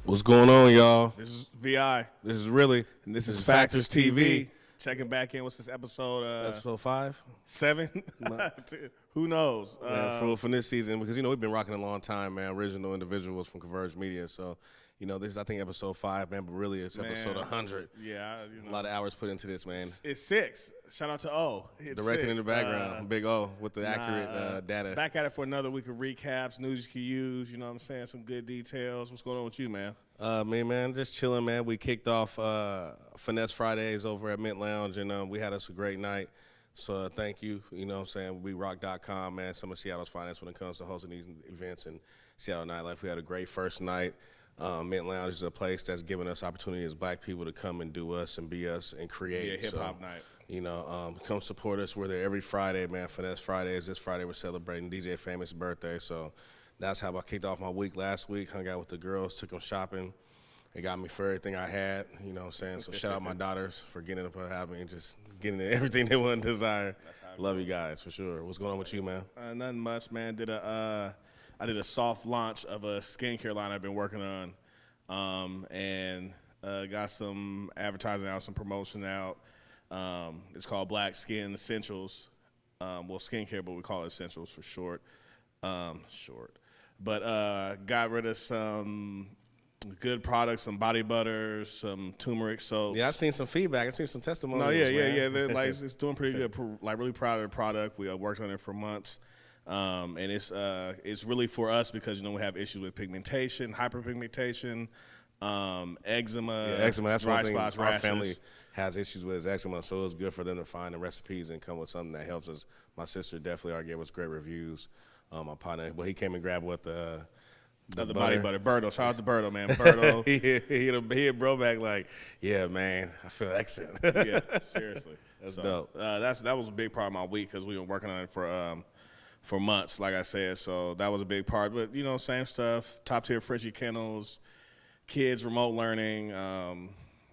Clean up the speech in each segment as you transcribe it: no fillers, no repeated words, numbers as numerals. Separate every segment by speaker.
Speaker 1: What's going on, y'all?
Speaker 2: This is VI.
Speaker 1: This is really.
Speaker 2: And this is Factorz TV. Checking back in. What's this episode?
Speaker 1: Episode 5?
Speaker 2: 7? Who knows?
Speaker 1: For this season, because, we've been rocking a long time, man. Original individuals from Converge Media. So, this is, I think, episode 5, man. But really, it's episode 100.
Speaker 2: Yeah.
Speaker 1: A lot of hours put into this, man.
Speaker 2: It's 6. Shout out to O.
Speaker 1: Directing in the background. Big O with the accurate data.
Speaker 2: Back at it for another week of recaps, news you can use. You know what I'm saying? Some good details. What's going on with you, man?
Speaker 1: Me, man, just chilling, man. We kicked off Finesse Fridays over at Mint Lounge, and we had us a great night. So thank you. You know what I'm saying? WeRock.com, man. Some of Seattle's finest when it comes to hosting these events and Seattle nightlife. We had a great first night. Mint Lounge is a place that's giving us opportunity as black people to come and do us and be us and create.
Speaker 2: Yeah, hip-hop night.
Speaker 1: Come support us. We're there every Friday, man. Finesse Fridays. This Friday we're celebrating DJ Famous' birthday. So that's how I kicked off my week last week. Hung out with the girls, took them shopping. It got me for everything I had, you know what I'm saying? So shout out my daughters for getting up and having me and just getting everything they want and desire. Love you guys, for sure. What's going on with you, man?
Speaker 2: Nothing much, man. I did a soft launch of a skincare line I've been working on, and got some advertising out, some promotion out. It's called Black Skin Essentials. Skincare, but we call it Essentials for short. But got rid of some good products, some body butters, some turmeric soaps.
Speaker 1: Yeah, I've seen some feedback. I've seen some testimonies.
Speaker 2: No, yeah. It's doing pretty good. Really proud of the product. We worked on it for months, and it's really for us because we have issues with pigmentation, hyperpigmentation, eczema.
Speaker 1: Yeah, eczema. That's
Speaker 2: dry
Speaker 1: one thing
Speaker 2: spots,
Speaker 1: our
Speaker 2: rashes.
Speaker 1: family has issues with is eczema. So it's good for them to find the recipes and come with something that helps us. My sister definitely gave us great reviews. My partner, but he came and grabbed the
Speaker 2: body butter. Birdo. Shout out to Birdo, man. Birdo.
Speaker 1: he hit bro back like, yeah, man, I feel excellent.
Speaker 2: Yeah, seriously.
Speaker 1: That's dope.
Speaker 2: That was a big part of my week because we were working on it for months, like I said. So that was a big part. But, same stuff. Top tier Frenchie kennels, kids, remote learning,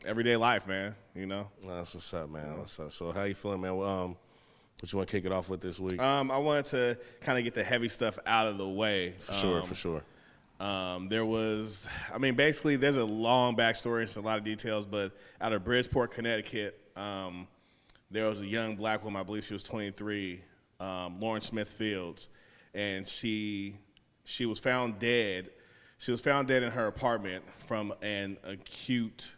Speaker 2: everyday life, man,
Speaker 1: That's what's up, man. What's up? So how you feeling, man? What you want to kick it off with this week?
Speaker 2: I wanted to kind of get the heavy stuff out of the way.
Speaker 1: For sure.
Speaker 2: Basically, there's a long backstory and a lot of details, but out of Bridgeport, Connecticut, there was a young black woman, I believe she was 23, Lauren Smith Fields, and she was found dead. She was found dead in her apartment from an acute,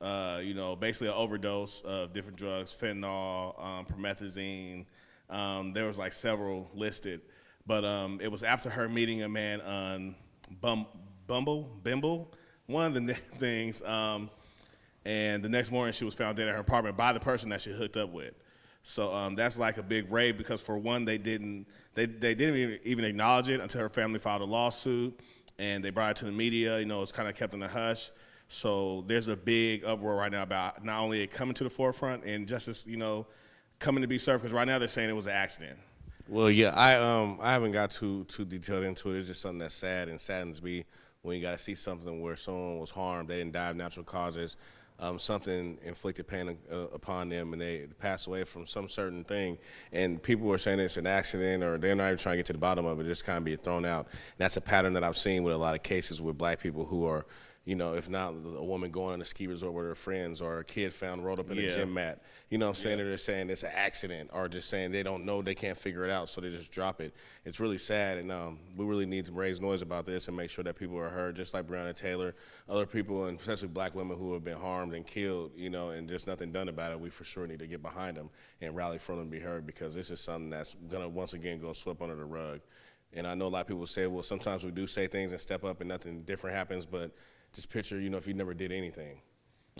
Speaker 2: basically an overdose of different drugs, fentanyl, promethazine. There was like several listed, but it was after her meeting a man on Bimble, one of the things, and the next morning she was found dead in her apartment by the person that she hooked up with. So that's like a big raid because for one, they didn't even acknowledge it until her family filed a lawsuit, and they brought it to the media. It's kind of kept in a hush. So there's a big uproar right now about not only it coming to the forefront and justice, coming to be served, because right now they're saying it was an accident.
Speaker 1: Well, yeah, I haven't got too detailed into it. It's just something that's sad and saddens me when you got to see something where someone was harmed, they didn't die of natural causes, something inflicted pain upon them, and they passed away from some certain thing. And people were saying it's an accident, or they're not even trying to get to the bottom of it, just kind of be thrown out. And that's a pattern that I've seen with a lot of cases with black people who are, if not a woman going on a ski resort with her friends, or a kid found rolled up in a gym mat. You know what I'm saying? They're just saying it's an accident, or just saying they don't know, they can't figure it out, so they just drop it. It's really sad, and we really need to raise noise about this and make sure that people are heard, just like Breonna Taylor, other people, and especially black women who have been harmed and killed, and just nothing done about it. We for sure need to get behind them and rally for them to be heard, because this is something that's going to once again go swept under the rug. And I know a lot of people say, well, sometimes we do say things and step up and nothing different happens, but just picture, if you never did anything.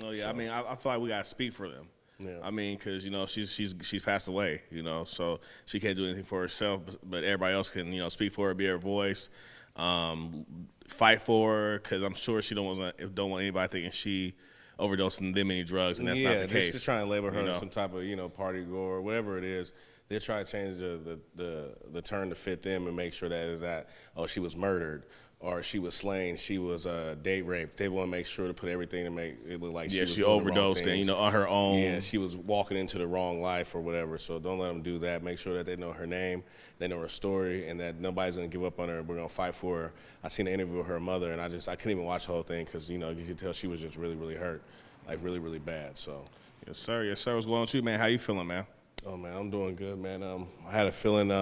Speaker 2: Oh yeah, so, I feel like we gotta speak for them.
Speaker 1: Yeah.
Speaker 2: Because she's passed away, so she can't do anything for herself, but everybody else can, speak for her, be her voice, fight for her, because I'm sure she don't want anybody thinking she overdosing them many drugs, and that's not the case.
Speaker 1: They're just trying to label her as some type of party goer or whatever it is. They're trying to change the term to fit them and make sure that she was murdered. or she was slain, she was date raped. They want to make sure to put everything to make it look like
Speaker 2: Yeah,
Speaker 1: was
Speaker 2: she
Speaker 1: doing the wrong
Speaker 2: overdosed and,
Speaker 1: things.
Speaker 2: on her own.
Speaker 1: Yeah, she was walking into the wrong life or whatever. So don't let them do that. Make sure that they know her name, they know her story, and that nobody's gonna give up on her. We're gonna fight for her. I seen an interview with her mother, and I couldn't even watch the whole thing because you could tell she was just really, really hurt, like really, really bad. So.
Speaker 2: Yes, sir. Yes, sir. What's going on with you, man? How you feeling, man?
Speaker 1: Oh man, I'm doing good, man. I had a feeling.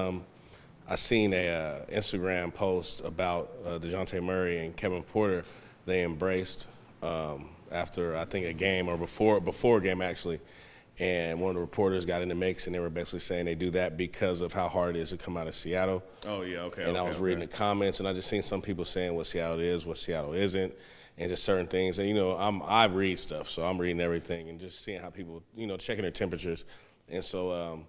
Speaker 1: I seen a Instagram post about DeJounte Murray and Kevin Porter. They embraced after I think a game or before a game actually, and one of the reporters got in the mix and they were basically saying they do that because of how hard it is to come out of Seattle.
Speaker 2: Oh yeah, okay.
Speaker 1: And I was reading the comments and I just seen some people saying what Seattle is, what Seattle isn't, and just certain things. And I read stuff, so I'm reading everything and just seeing how people checking their temperatures, and so.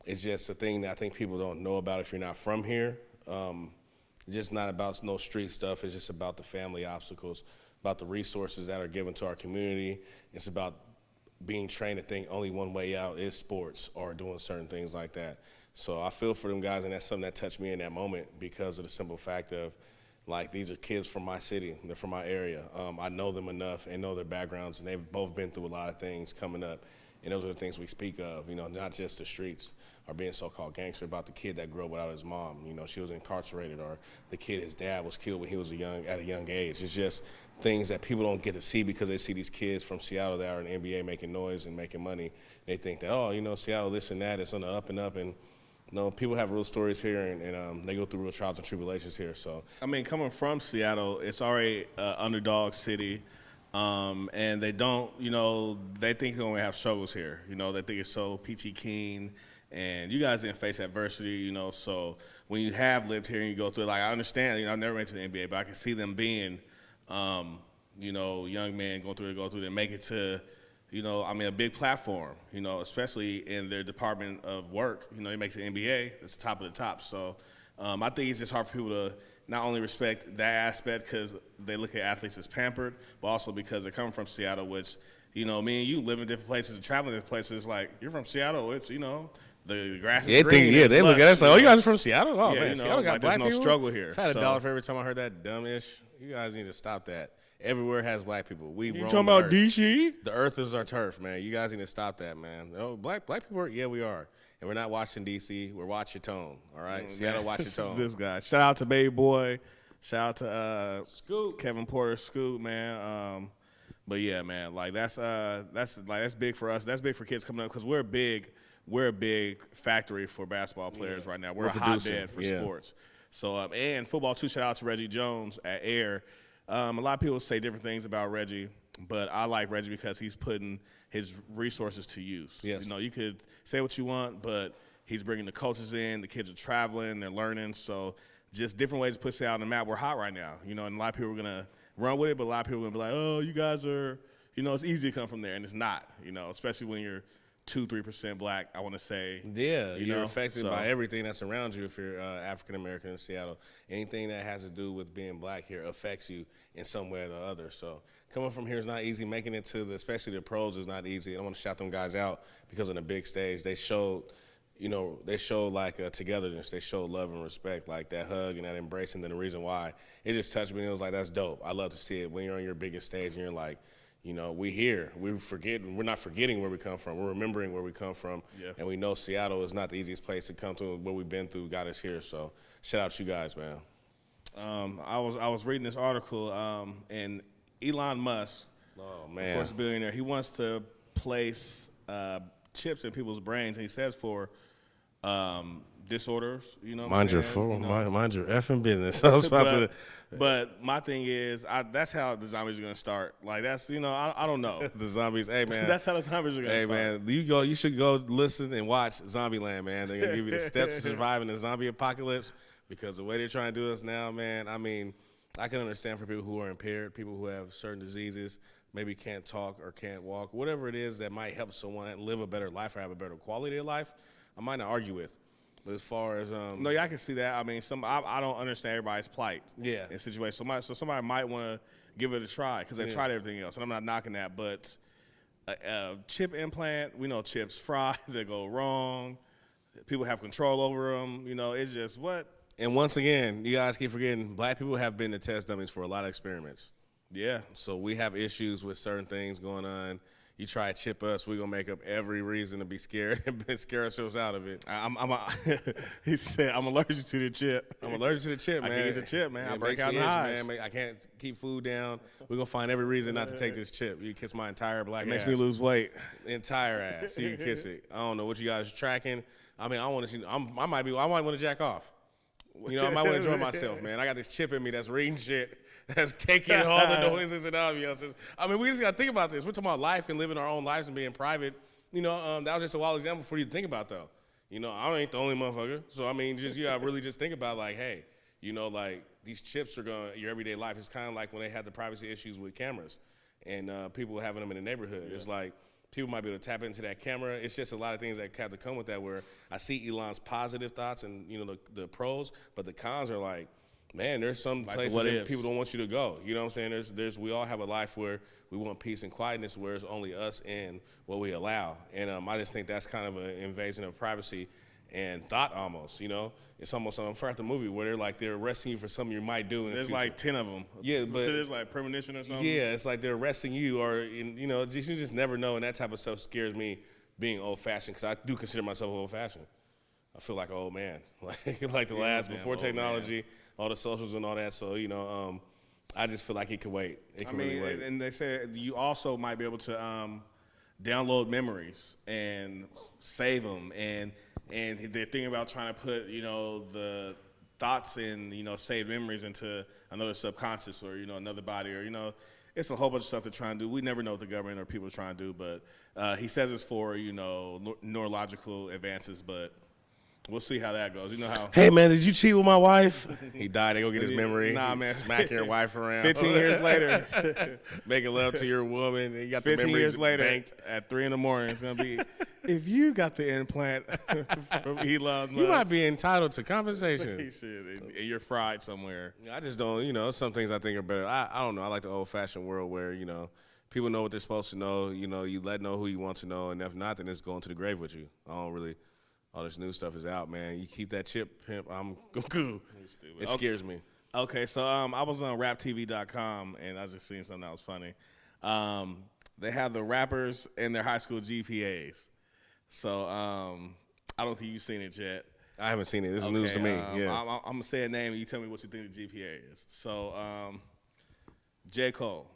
Speaker 1: It's just a thing that I think people don't know about if you're not from here. It's just not about no street stuff. It's just about the family obstacles, about the resources that are given to our community. It's about being trained to think only one way out is sports or doing certain things like that. So I feel for them guys, and that's something that touched me in that moment because of the simple fact of, like, these are kids from my city. They're from my area. I know them enough and know their backgrounds, and they've both been through a lot of things coming up. And those are the things we speak of, not just the streets or being so-called gangster, about the kid that grew up without his mom. She was incarcerated, or the kid, his dad was killed when he was at a young age. It's just things that people don't get to see because they see these kids from Seattle that are in the NBA making noise and making money. They think that, Seattle, this and that, it's on the up and up. And people have real stories here, and they go through real trials and tribulations here. So,
Speaker 2: I mean, coming from Seattle, it's already an underdog city. And they don't, they think they're going to have struggles here. They think it's so peachy keen, and you guys didn't face adversity, so when you have lived here and you go through, like, I understand, I've never been to the NBA, but I can see them being, young men going through, they make it to, a big platform, especially in their department of work. He makes the NBA, it's the top of the top. So I think it's just hard for people to not only respect that aspect because they look at athletes as pampered, but also because they're coming from Seattle, which, me and you live in different places and travel in different places. Like, you're from Seattle, it's, the grass is green.
Speaker 1: They look at us like, oh, you guys are from Seattle? Oh,
Speaker 2: yeah,
Speaker 1: man, Seattle got black people?
Speaker 2: There's no struggle here.
Speaker 1: If I had $1 for every time I heard that dumb-ish, you guys need to stop that. Everywhere has black people. We
Speaker 2: You
Speaker 1: roam
Speaker 2: talking
Speaker 1: the
Speaker 2: about
Speaker 1: earth.
Speaker 2: DC?
Speaker 1: The earth is our turf, man. You guys need to stop that, man. Oh, black people, yeah, we are. And we're not watching DC. We're watching tone, all right? Seattle, watch your tone.
Speaker 2: This guy. Shout out to Baby Boy. Shout out to
Speaker 1: Scoop.
Speaker 2: Kevin Porter, Scoop, man. But yeah, man, like that's big for us. That's big for kids coming up because we're a big factory for basketball players right now. We're a hotbed for sports. So and football too. Shout out to Reggie Jones at Air. A lot of people say different things about Reggie, but I like Reggie because he's putting his resources to use.
Speaker 1: Yes.
Speaker 2: You could say what you want, but he's bringing the coaches in. The kids are traveling. They're learning. So just different ways to put it out on the map. We're hot right now, and a lot of people are going to run with it, but a lot of people are going to be like, oh, you guys are, it's easy to come from there, and it's not, especially when you're 2-3% black, I want to say.
Speaker 1: Yeah, you're affected by everything that's around you if you're African-American in Seattle. Anything that has to do with being black here affects you in some way or the other. So coming from here is not easy. Making it to especially the pros is not easy. I want to shout them guys out because on the big stage, they showed like togetherness. They showed love and respect, like that hug and that embrace. And then the reason why, it just touched me. It was like, that's dope. I love to see it when you're on your biggest stage and you're like, we here. We're not forgetting where we come from. We're remembering where we come from. Yeah. And we know Seattle is not the easiest place to come to. What we've been through got us here. So shout out to you guys, man.
Speaker 2: I was reading this article, and Elon Musk,
Speaker 1: of
Speaker 2: course, a billionaire, he wants to place chips in people's brains, and he says for disorders,
Speaker 1: Mind your effing business. I was about
Speaker 2: But my thing is, that's how the zombies are going to start. Like, that's, I don't know.
Speaker 1: The zombies, hey, man.
Speaker 2: That's how the zombies are going to start.
Speaker 1: Hey, man, you should go listen and watch Zombieland, man. They're going to give you the steps to surviving the zombie apocalypse because the way they're trying to do us now, man, I mean, I can understand for people who are impaired, people who have certain diseases, maybe can't talk or can't walk, whatever it is that might help someone live a better life or have a better quality of life, I might not argue with. But as far as
Speaker 2: no, yeah, I can see that. I mean, I don't understand everybody's plight.
Speaker 1: Yeah.
Speaker 2: In situations, somebody might want to give it a try because they tried everything else, and I'm not knocking that. But a chip implant, we know chips fry, they go wrong. People have control over them. It's just what.
Speaker 1: And once again, you guys keep forgetting, black people have been the test dummies for a lot of experiments.
Speaker 2: Yeah.
Speaker 1: So we have issues with certain things going on. You try to chip us, we're going to make up every reason to be scared and scare ourselves out of it.
Speaker 2: He said, I'm allergic to the chip.
Speaker 1: I'm allergic to the chip, man.
Speaker 2: I can't get the chip, man. I
Speaker 1: It
Speaker 2: break
Speaker 1: makes
Speaker 2: out
Speaker 1: me
Speaker 2: in
Speaker 1: itch,
Speaker 2: hives.
Speaker 1: man. I can't keep food down. We're going to find every reason not to take this chip. You kiss my entire black
Speaker 2: It makes
Speaker 1: ass.
Speaker 2: me lose weight.
Speaker 1: Entire ass. So you can kiss it. I don't know what you guys are tracking. I mean, I want to see. I might want to jack off. You know, I might want to enjoy myself, man. I got this chip in me that's reading shit, that's taking all the noises and ambiances. I mean, we just got to think about this. We're talking about life and living our own lives and being private. You know, that was just a wild example for you to think about, though. You know, I ain't the only motherfucker. So, I mean, just, you got to really just think about, like, hey, you know, like, these chips are going to your everyday life. It's kind of like when they had the privacy issues with cameras and people having them in the neighborhood. Yeah. It's like, people might be able to tap into that camera. It's just a lot of things that have to come with that, where I see Elon's positive thoughts and, you know, the pros, but the cons are like, man, there's some like places that people don't want you to go. You know what I'm saying? We all have a life where we want peace and quietness, where it's only us and what we allow. And I just think that's kind of an invasion of privacy and thought almost, you know? It's almost, I forgot the movie where they're arresting you for something you might do in the future.
Speaker 2: Like 10 of them.
Speaker 1: Yeah, but
Speaker 2: there's like premonition or something.
Speaker 1: Yeah, it's like they're arresting you, or you know, you just never know, and that type of stuff scares me. Being old-fashioned, because I do consider myself old-fashioned. I feel like an old man, like the last before technology, all the socials and all that. So you know, I just feel like it could wait. It can really wait.
Speaker 2: And they said you also might be able to download memories and save them, and they're thinking about trying to put, you know, the thoughts and, you know, saved memories into another subconscious, or, you know, another body, or, you know, it's a whole bunch of stuff they're trying to do. We never know what the government or people are trying to do, but he says it's for, you know, neurological advances, but we'll see how that goes. You know how.
Speaker 1: Hey, man, did you cheat with my wife? He died. They go get his memory.
Speaker 2: Nah, man.
Speaker 1: Smacking your wife around.
Speaker 2: 15 years later.
Speaker 1: Making love to your woman. And you got
Speaker 2: 15
Speaker 1: the
Speaker 2: years later
Speaker 1: banked.
Speaker 2: at 3 in the morning, it's going to be, if you got the implant from Elon Musk.
Speaker 1: You might be entitled to compensation.
Speaker 2: And you're fried somewhere.
Speaker 1: I just don't, you know, some things I think are better. I don't know. I like the old-fashioned world where, you know, people know what they're supposed to know. You know, you know who you want to know. And if not, then it's going to the grave with you. I don't really. All this new stuff is out, man. You keep that chip, pimp. I'm cool. It scares me.
Speaker 2: Okay, so I was on raptv.com, and I was just seeing something that was funny. They have the rappers and their high school GPAs. So I don't think you've seen it yet.
Speaker 1: I haven't seen it. This is news to me. Yeah.
Speaker 2: I'm going to say a name, and you tell me what you think the GPA is. So J. Cole.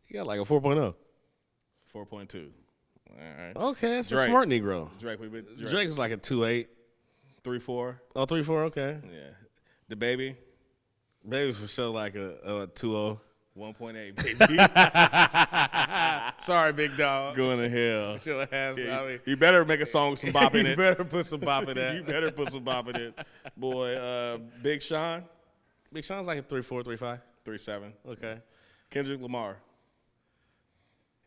Speaker 1: He got like a 4.0.
Speaker 2: 4.2. All right.
Speaker 1: Okay, that's
Speaker 2: Drake.
Speaker 1: A smart Negro.
Speaker 2: Drake
Speaker 1: was like a 2.8.
Speaker 2: 3.4.
Speaker 1: Oh, 3.4, okay.
Speaker 2: Yeah. The Baby.
Speaker 1: Baby's for sure like a 2.0.
Speaker 2: 1.8, baby.
Speaker 1: Sorry, big dog.
Speaker 2: Going to hell.
Speaker 1: Sure has.
Speaker 2: Yeah,
Speaker 1: I mean,
Speaker 2: you better make a song with some bop in it.
Speaker 1: You better put some bop in that.
Speaker 2: You better put some bop in it. Boy, Big Sean.
Speaker 1: Big Sean's like a 3.4, 3.5.
Speaker 2: 3.7.
Speaker 1: Okay.
Speaker 2: Kendrick Lamar.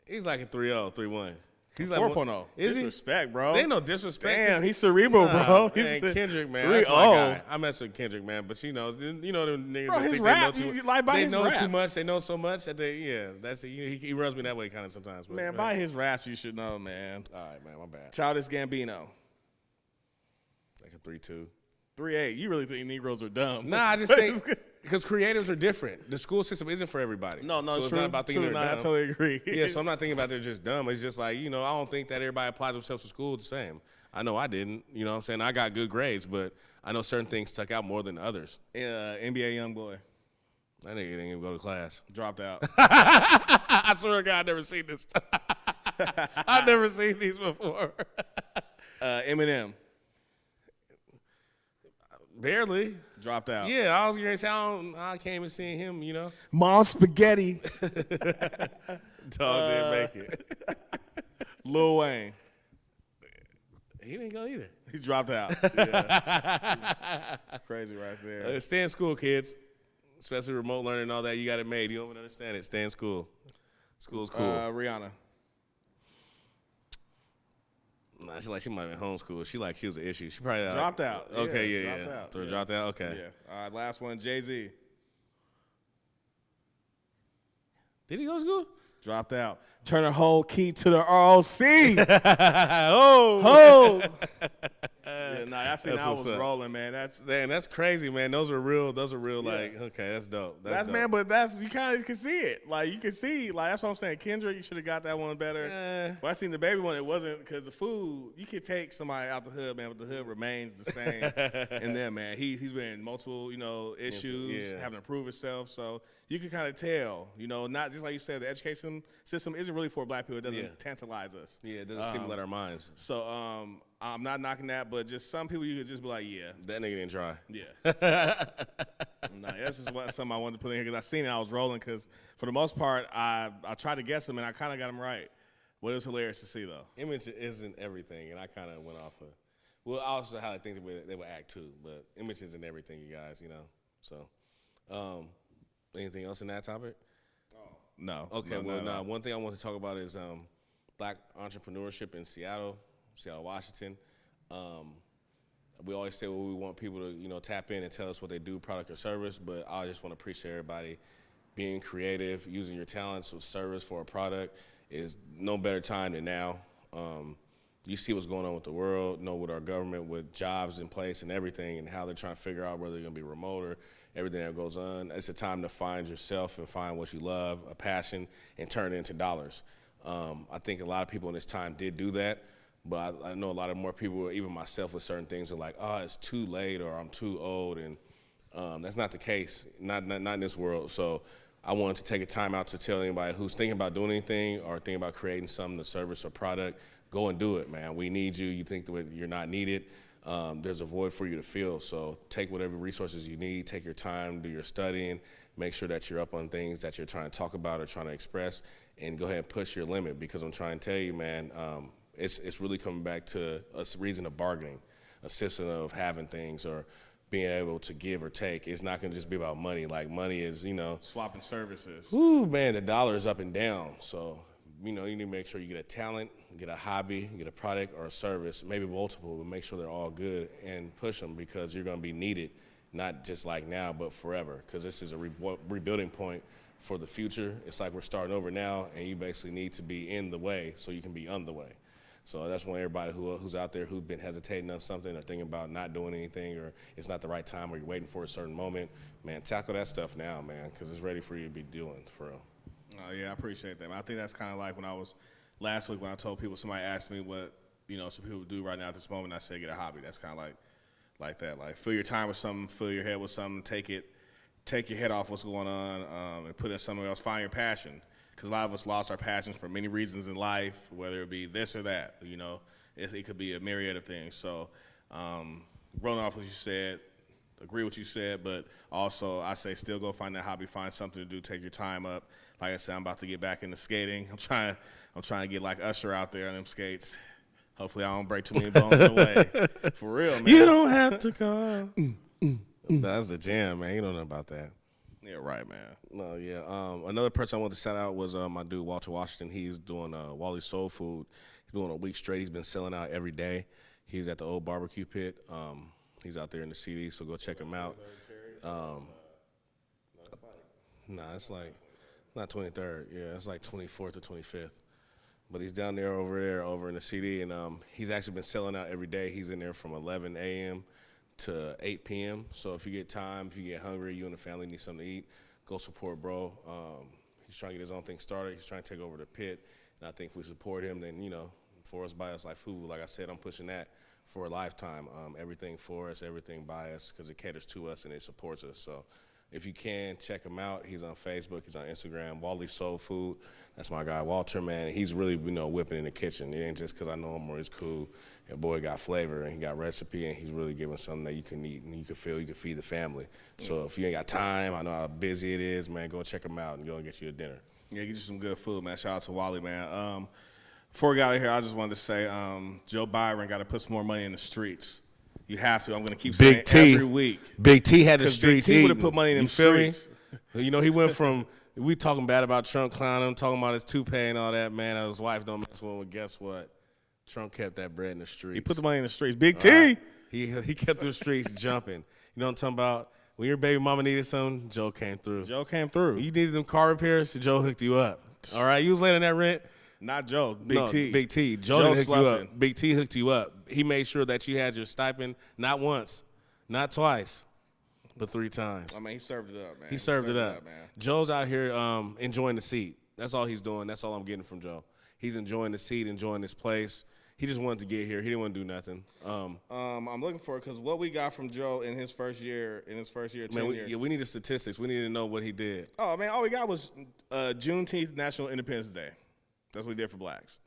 Speaker 1: He's like a 3.0, 3.1. He's
Speaker 2: 4.0.
Speaker 1: Is
Speaker 2: disrespect, bro.
Speaker 1: They no disrespect.
Speaker 2: Damn, he's cerebral, bro.
Speaker 1: Man, Kendrick, man.
Speaker 2: 3.0.
Speaker 1: That's my guy. I mess with Kendrick, man. But you know them niggas.
Speaker 2: Bro, his
Speaker 1: think
Speaker 2: rap,
Speaker 1: they know
Speaker 2: you like by
Speaker 1: they
Speaker 2: his
Speaker 1: know
Speaker 2: rap.
Speaker 1: too much. They know so much that that's he rubs me that way kind of sometimes. But,
Speaker 2: Man, by his raps, you should know, man.
Speaker 1: All right, man, my bad.
Speaker 2: Childish Gambino.
Speaker 1: Like a 3.2.
Speaker 2: 3.8. You really think Negroes are dumb?
Speaker 1: Nah, I just think because creatives are different. The school system isn't for everybody.
Speaker 2: No,
Speaker 1: so it's
Speaker 2: true,
Speaker 1: not about thinking they're dumb.
Speaker 2: I totally agree.
Speaker 1: Yeah, so I'm not thinking about they're just dumb. It's just like, you know, I don't think that everybody applies themselves to school the same. I know I didn't. You know what I'm saying? I got good grades, but I know certain things stuck out more than others.
Speaker 2: NBA young boy.
Speaker 1: That nigga didn't even go to class.
Speaker 2: Dropped out.
Speaker 1: I swear to God, I've never seen this. I've never seen these before.
Speaker 2: Eminem.
Speaker 1: Barely.
Speaker 2: Dropped out.
Speaker 1: Yeah, I was going to say, I can't even see him, you know.
Speaker 2: Mom Spaghetti.
Speaker 1: Dog didn't make it.
Speaker 2: Lil Wayne.
Speaker 1: He didn't go either.
Speaker 2: He dropped out. Yeah. It's crazy right there.
Speaker 1: Stay in school, kids. Especially remote learning and all that. You got it made. You don't even understand it. Stay in school. School's cool.
Speaker 2: Rihanna.
Speaker 1: Nah, she might have been homeschooled. She was an issue. She probably
Speaker 2: dropped out.
Speaker 1: Okay,
Speaker 2: yeah. Dropped out.
Speaker 1: So dropped out. Okay.
Speaker 2: Yeah. All right. Last one. Jay-Z.
Speaker 1: Did he go to school?
Speaker 2: Dropped out. Turn the whole key to the ROC.
Speaker 1: Oh.
Speaker 2: Ho. Yeah. Yeah, no, I seen
Speaker 1: That's
Speaker 2: I was
Speaker 1: what's up.
Speaker 2: rolling, man.
Speaker 1: That's crazy, man. Those are real. Like, okay, that's dope. That's dope.
Speaker 2: Man, but you kind of can see it. Like, you can see, like, that's what I'm saying. Kendrick, you should have got that one better. When I seen the baby one, it wasn't, because the food, you could take somebody out the hood, man, but the hood remains the same. And then, man, he's been in multiple, issues, having to prove himself. So you can kind of tell, not just like you said, the education system isn't really for black people. It doesn't tantalize us.
Speaker 1: Yeah, it doesn't stimulate our minds.
Speaker 2: So I'm not knocking that, but just some people you could just be like, yeah.
Speaker 1: That nigga didn't try.
Speaker 2: Yeah. Nah, that's just something I wanted to put in here because I seen it. I was rolling because for the most part, I tried to guess them and I kind of got them right. But it was hilarious to see though.
Speaker 1: Image isn't everything, and I kind of went off of. Well, also how I think they would act too, but image isn't everything, you guys. So, anything else in that topic?
Speaker 2: No.
Speaker 1: Okay. No. One thing I want to talk about is black entrepreneurship in Seattle, Washington. We always say, well, we want people to, tap in and tell us what they do, product or service, but I just want to appreciate everybody being creative, using your talents with service for a product is no better time than now. You see what's going on with the world, with our government, with jobs in place and everything, and how they're trying to figure out whether they're going to be remote or everything that goes on. It's a time to find yourself and find what you love, a passion, and turn it into dollars. I think a lot of people in this time did do that. But I know a lot of more people, even myself with certain things, are like, oh, it's too late or I'm too old. And that's not the case, not in this world. So I wanted to take a time out to tell anybody who's thinking about doing anything or thinking about creating something, a service or product, go and do it, man. We need you. You think that you're not needed. There's a void for you to fill. So take whatever resources you need, take your time, do your studying, make sure that you're up on things that you're trying to talk about or trying to express, and go ahead and push your limit because I'm trying to tell you, man, it's really coming back to a reason of bargaining, a system of having things or being able to give or take. It's not going to just be about money. Like money is,
Speaker 2: swapping services.
Speaker 1: Ooh, man, the dollar is up and down. So, you need to make sure you get a talent, get a hobby, get a product or a service, maybe multiple, but make sure they're all good and push them because you're going to be needed, not just like now, but forever. Because this is a rebuilding point for the future. It's like we're starting over now, and you basically need to be in the way so you can be on the way. So that's when everybody who's out there who's been hesitating on something or thinking about not doing anything or it's not the right time or you're waiting for a certain moment, man, tackle that stuff now, man, because it's ready for you to be doing, for real.
Speaker 2: Oh, yeah, I appreciate that, man. I think that's kind of like when I was last week when I told people, somebody asked me what, some people do right now at this moment, I said get a hobby. That's kind of like that. Like fill your time with something, fill your head with something, take your head off what's going on and put it in somewhere else, find your passion. Because a lot of us lost our passions for many reasons in life, whether it be this or that. It could be a myriad of things. So, rolling off what you said, agree with what you said, but also I say still go find that hobby, find something to do, take your time up. Like I said, I'm about to get back into skating. I'm trying to get like Usher out there on them skates. Hopefully, I don't break too many bones in the way. For real, man.
Speaker 1: You don't have to call. That's the jam, man. You don't know about that.
Speaker 2: Yeah, right, man.
Speaker 1: No, yeah. Another person I wanted to shout out was my dude, Walter Washington. He's doing Wally's Soul Food. He's doing a week straight. He's been selling out every day. He's at the old barbecue pit. He's out there in the CD, so go check him out. It's like, not 23rd. Yeah, it's like 24th or 25th. But he's down there over in the CD, and he's actually been selling out every day. He's in there from 11 a.m. to 8 p.m. So if you get time, if you get hungry, you and the family need something to eat, go support bro. He's trying to get his own thing started. He's trying to take over the pit. And I think if we support him, then, for us, by us, like food, like I said, I'm pushing that for a lifetime. Everything for us, everything by us, because it caters to us and it supports us. So if you can, check him out. He's on Facebook. He's on Instagram. Wally Soul Food. That's my guy, Walter, man. He's really, whipping in the kitchen. It ain't just because I know him or he's cool. That boy got flavor and he got recipe and he's really giving something that you can eat and you can feel you can feed the family. So if you ain't got time, I know how busy it is, man, go check him out and go and get you a dinner.
Speaker 2: Yeah, get you some good food, man. Shout out to Wally, man. Before we got out of here, I just wanted to say Joe Byron got to put some more money in the streets. You have to. I'm going to keep saying it every week.
Speaker 1: Big T had the streets
Speaker 2: Big T would have put money in them streets.
Speaker 1: He went from, we talking bad about Trump clowning him, talking about his toupee and all that, man. And his wife don't mess with him. Well, guess what? Trump kept that bread in the streets.
Speaker 2: He put the money in the streets. Big T.
Speaker 1: Right. He kept the streets jumping. You know what I'm talking about? When your baby mama needed something, Joe came through.
Speaker 2: Joe came through.
Speaker 1: You needed them car repairs, Joe hooked you up. All right? You was late on that rent.
Speaker 2: Not Joe. Big T.
Speaker 1: Big T. Joe hooked you up. Big T hooked you up. He made sure that you had your stipend not once, not twice, but 3 times.
Speaker 2: I mean, he served it up, man.
Speaker 1: He served it up.
Speaker 2: Man.
Speaker 1: Joe's out here enjoying the seat. That's all he's doing. That's all I'm getting from Joe. He's enjoying the seat, enjoying this place. He just wanted to get here. He didn't want to do nothing.
Speaker 2: I'm looking for it because what we got from Joe in his first year, tenure.
Speaker 1: We need the statistics. We need to know what he did.
Speaker 2: Oh, man, all we got was Juneteenth, National Independence Day. That's what we did for blacks.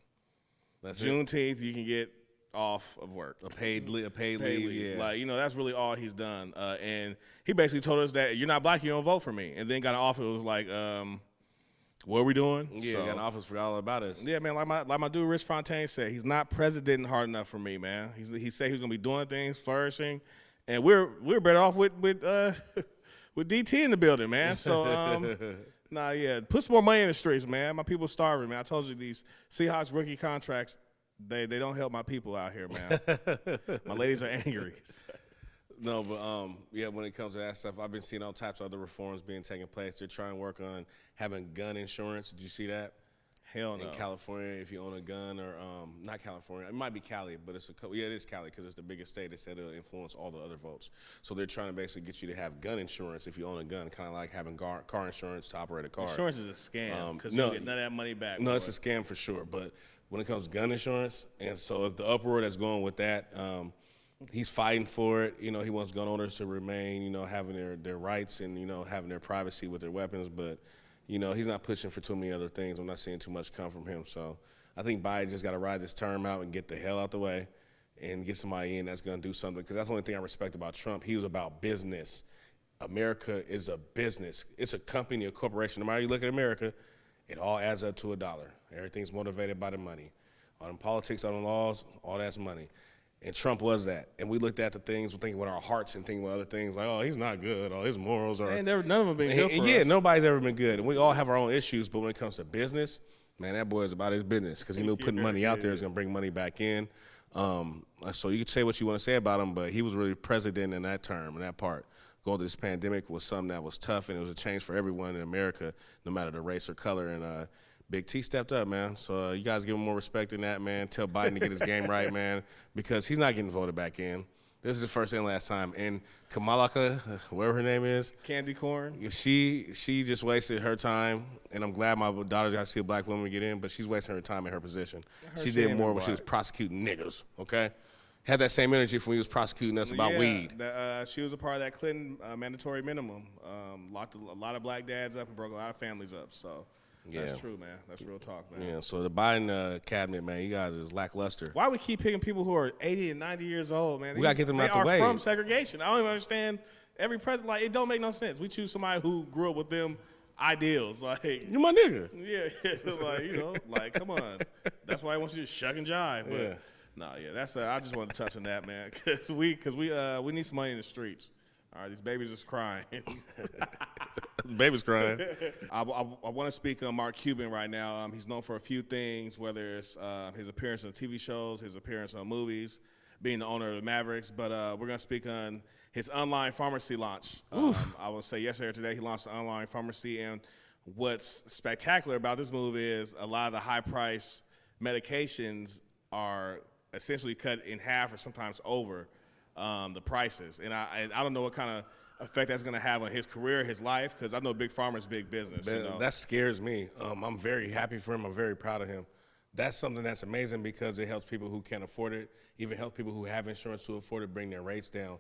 Speaker 1: That's
Speaker 2: Juneteenth, you can get off of work.
Speaker 1: A paid leave, yeah.
Speaker 2: Like, that's really all he's done. And he basically told us that you're not black, you don't vote for me. And then got an offer. It was like, what are we doing?
Speaker 1: Yeah, got an office for all about us.
Speaker 2: Yeah, man, like my dude Rich Fontaine said, he's not president hard enough for me, man. He said he's gonna be doing things, flourishing, and we're better off with DT in the building, man. So put some more money in the streets, man. My people starving, man. I told you these Seahawks rookie contracts, they don't help my people out here, man. My ladies are angry.
Speaker 1: No, but when it comes to that stuff, I've been seeing all types of other reforms being taken place. They're trying to work on having gun insurance. Did you see that?
Speaker 2: Hell no.
Speaker 1: In California, if you own a gun, or not California, it might be Cali, but it is Cali because it's the biggest state. They said it'll influence all the other votes. So they're trying to basically get you to have gun insurance if you own a gun, kind of like having car insurance to operate a car.
Speaker 2: Insurance is a scam because you get none of that money back.
Speaker 1: No, it's a scam for sure. But when it comes to gun insurance, and so if the uproar that's going with that. He's fighting for it. He wants gun owners to remain, having their rights and, having their privacy with their weapons. But, he's not pushing for too many other things. I'm not seeing too much come from him. So I think Biden just got to ride this term out and get the hell out the way and get somebody in that's going to do something. Because that's the only thing I respect about Trump. He was about business. America is a business. It's a company, a corporation. No matter how you look at America, it all adds up to $1. Everything's motivated by the money. All the politics, all the laws, all that's money. And Trump was that. And we looked at the things, we're thinking with our hearts and thinking with other things like, oh, he's not good. Oh, his morals are.
Speaker 2: And none of them have been good for us.
Speaker 1: Nobody's ever been good. And we all have our own issues. But when it comes to business, man, that boy is about his business because he knew putting money out there is going to bring money back in. So you can say what you want to say about him, but he was really president in that term, in that part. Going through this pandemic was something that was tough, and it was a change for everyone in America, no matter the race or color. And Big T stepped up, man. So you guys give him more respect than that, man. Tell Biden to get his game right, man, because he's not getting voted back in. This is the first and last time. And Kamala, whatever her name is.
Speaker 2: Candy Corn.
Speaker 1: She just wasted her time, and I'm glad my daughter's got to see a black woman get in, but she's wasting her time in her position. She did more when she was prosecuting niggas, okay? Had that same energy when he was prosecuting us about weed.
Speaker 2: She was a part of that Clinton mandatory minimum. Locked a lot of black dads up and broke a lot of families up, so. Yeah. That's true, man. That's real talk, man.
Speaker 1: Yeah, so the Biden cabinet, man, you guys is lackluster.
Speaker 2: Why we keep picking people who are 80 and 90 years old, man?
Speaker 1: We got to get them out the way.
Speaker 2: They are from segregation. I don't even understand every president. Like, it don't make no sense. We choose somebody who grew up with them ideals. Like,
Speaker 1: you're my nigga.
Speaker 2: Yeah, it's like, come on. That's why I want you to shuck and jive. But, that's I just want to touch on that, man, because we need some money in the streets. All right, these babies is crying.
Speaker 1: Baby's crying.
Speaker 2: I want to speak on Mark Cuban right now. He's known for a few things, whether it's his appearance on TV shows, his appearance on movies, being the owner of the Mavericks. But we're going to speak on his online pharmacy launch. I will say yesterday or today he launched an online pharmacy. And what's spectacular about this move is a lot of the high-priced medications are essentially cut in half or sometimes over the prices. And I don't know what kind of effect that's going to have on his career, his life, because I know Big Pharma's big business.
Speaker 1: That scares me. I'm very happy for him. I'm very proud of him. That's something that's amazing because it helps people who can't afford it, even helps people who have insurance to afford it, bring their rates down.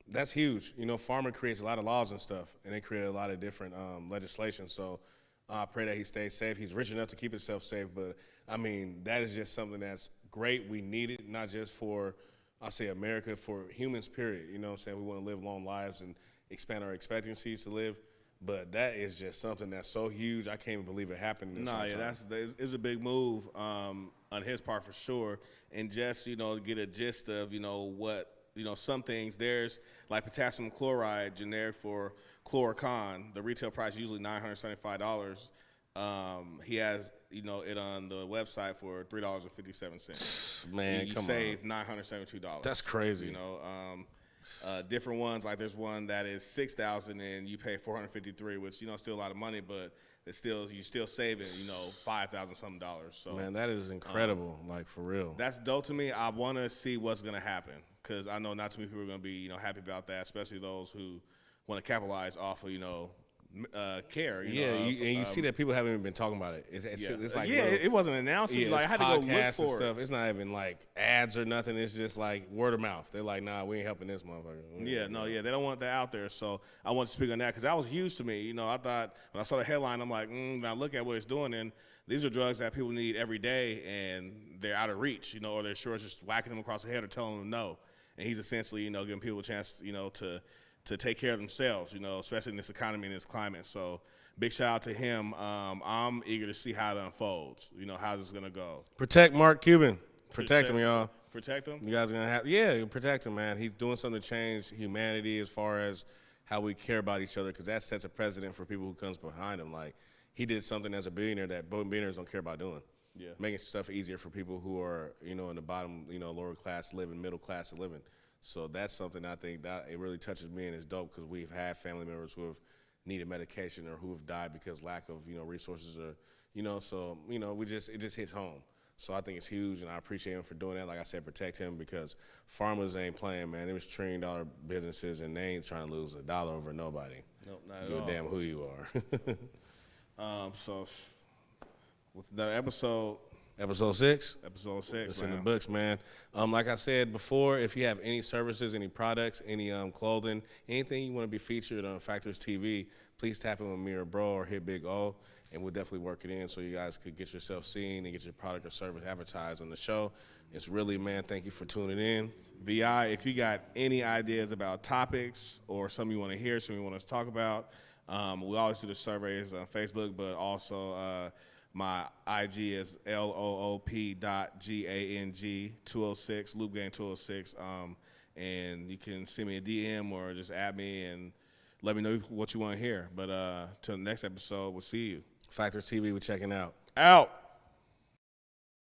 Speaker 1: That's huge. Pharma creates a lot of laws and stuff, and they create a lot of different legislation. So I pray that he stays safe. He's rich enough to keep himself safe, but, I mean, that is just something that's great. We need it, not just for – I'll say America, for humans, period. You know what I'm saying? We want to live long lives and expand our expectancies to live. But that is just something that's so huge, I can't even believe it happened.
Speaker 2: It's a big move on his part for sure. And just, get a gist of, what, some things, there's like potassium chloride, generic for Chloricon. The retail price is usually $975. He has, it on the website for $3.57.
Speaker 1: Man,
Speaker 2: you
Speaker 1: come
Speaker 2: save
Speaker 1: on.
Speaker 2: $972.
Speaker 1: That's crazy.
Speaker 2: Different ones, like there's one that is $6,000 and you pay $453, which, still a lot of money, but you're still saving, $5,000 something dollars. So
Speaker 1: Man, that is incredible, like for real.
Speaker 2: that's dope to me. I want to see what's gonna happen because I know not too many people are gonna be happy about that, especially those who want to capitalize off of care.
Speaker 1: You see that people haven't even been talking about it. It's like
Speaker 2: it wasn't announced.
Speaker 1: Yeah,
Speaker 2: I had to go look
Speaker 1: podcasts and
Speaker 2: for
Speaker 1: stuff.
Speaker 2: it.
Speaker 1: It's not even like ads or nothing. It's just like word of mouth. They're like, nah, we ain't helping this motherfucker.
Speaker 2: They don't want that out there. So I want to speak on that because that was huge to me. I thought when I saw the headline, I'm like, when I look at what it's doing, and these are drugs that people need every day, and they're out of reach, or their insurance just whacking them across the head or telling them no. And he's essentially, giving people a chance, to take care of themselves, especially in this economy and this climate. So big shout out to him. I'm eager to see how it unfolds. How's this gonna go?
Speaker 1: Protect Mark Cuban. Protect him, y'all.
Speaker 2: Protect him.
Speaker 1: You guys are gonna protect him, man. He's doing something to change humanity as far as how we care about each other, because that sets a precedent for people who comes behind him. Like, he did something as a billionaire that billionaires don't care about doing.
Speaker 2: Yeah.
Speaker 1: Making stuff easier for people who are, in the bottom, lower class living, middle class living. So that's something I think that it really touches me and is dope, because we've had family members who have needed medication or who have died because lack of, resources or, it just hits home. So I think it's huge, and I appreciate him for doing that. Like I said, protect him, because farmers ain't playing, man. It was $1 trillion businesses, and they ain't trying to lose $1 over nobody.
Speaker 2: Nope, not at
Speaker 1: Give
Speaker 2: all.
Speaker 1: a damn who you are.
Speaker 2: So with another episode.
Speaker 1: Episode 6?
Speaker 2: Episode 6,
Speaker 1: It's
Speaker 2: man.
Speaker 1: in the books, man. Like I said before, if you have any services, any products, any clothing, anything you want to be featured on Factorz TV, please tap in with me or bro or hit Big O, and we'll definitely work it in so you guys could get yourself seen and get your product or service advertised on the show. It's really, man, thank you for tuning in.
Speaker 2: VI, if you got any ideas about topics or something you want to hear, something you want us to talk about, we always do the surveys on Facebook, but also my IG is loop.gang206, loopgang206, and you can send me a DM or just add me and let me know what you want to hear. But till the next episode, we'll see you.
Speaker 1: Factorz TV, we're checking out.
Speaker 2: Out.